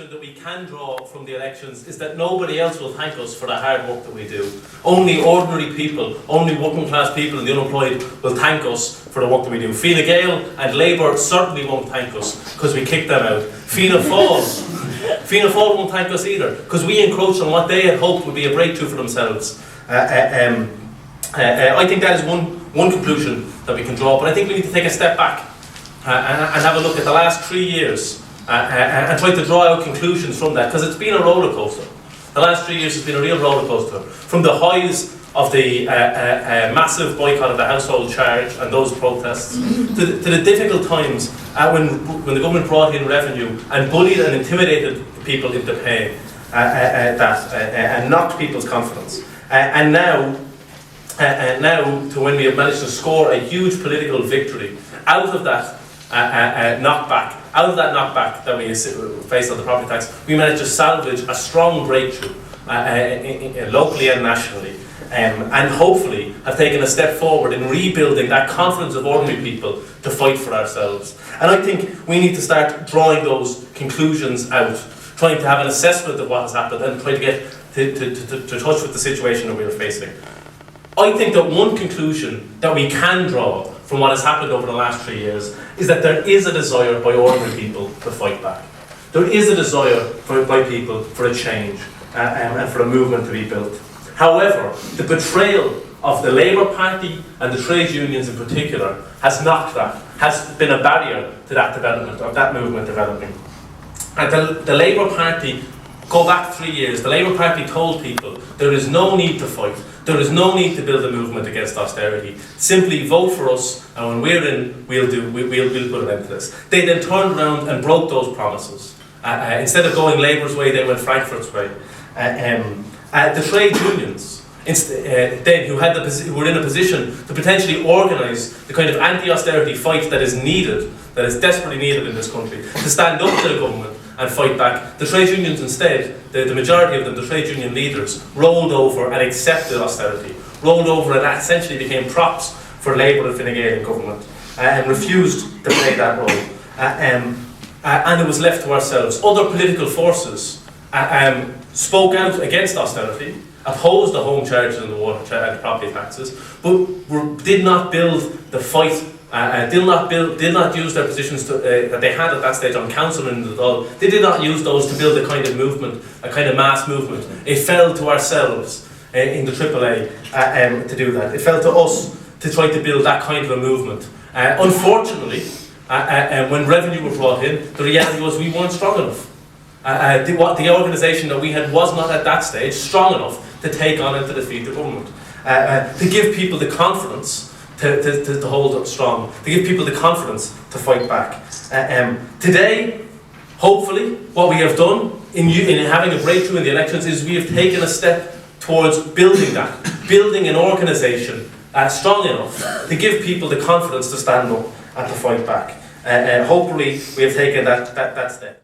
conclusion that we can draw from the elections is that nobody else will thank us for the hard work that we do. Only ordinary people, only working class people and the unemployed will thank us for the work that we do. Fine Gael and Labour certainly won't thank us because we kicked them out. Fianna Fáil won't thank us either because we encroached on what they had hoped would be a breakthrough for themselves. I think that is one conclusion that we can draw, but I think we need to take a step back and have a look at the last 3 years and try to draw out conclusions from that, because it's been a roller coaster. The last 3 years has been a real roller coaster. From the highs of the massive boycott of the household charge and those protests, to the difficult times when the government brought in revenue and bullied and intimidated people into paying and knocked people's confidence. And now to when we have managed to score a huge political victory out of that knockback, that we faced on the property tax, we managed to salvage a strong breakthrough locally and nationally, and hopefully have taken a step forward in rebuilding that confidence of ordinary people to fight for ourselves. And I think we need to start drawing those conclusions out, trying to have an assessment of what has happened and try to get to touch with the situation that we are facing. I think that one conclusion that we can draw from what has happened over the last 3 years is that there is a desire by ordinary people to fight back. There is a desire by people for a change and for a movement to be built. However, the betrayal of the Labour Party and the trade unions in particular has knocked that, has been a barrier to that development, of that movement developing. And the Labour Party, go back 3 years, the Labour Party told people there is no need to fight. There is no need to build a movement against austerity. Simply vote for us, and when we're in, we'll put an end to this. They then turned around and broke those promises. Instead of going Labour's way, they went Frankfurt's way. The trade unions, then who were in a position to potentially organise the kind of anti-austerity fight that is needed, that is desperately needed in this country, to stand up to the government and fight back. The trade unions instead, the majority of them, the trade union leaders, rolled over and accepted austerity, rolled over and essentially became props for Labour and Fine Gael in government, and refused to play that role. And it was left to ourselves. Other political forces spoke out against austerity, opposed the home charges and the water and the property taxes, but did not build the fight. Did not use their positions that they had at that stage on council and at all. They did not use those to build a kind of movement, a kind of mass movement. It fell to ourselves in the AAA to do that. It fell to us to try to build that kind of a movement. Unfortunately, when revenue was brought in, the reality was we weren't strong enough. The organisation that we had was not at that stage strong enough to take on and to defeat the government. To give people the confidence to hold up strong, to give people the confidence to fight back. Today, hopefully, what we have done in having a breakthrough in the elections is we have taken a step towards building an organisation strong enough to give people the confidence to stand up and to fight back. Hopefully, we have taken that step.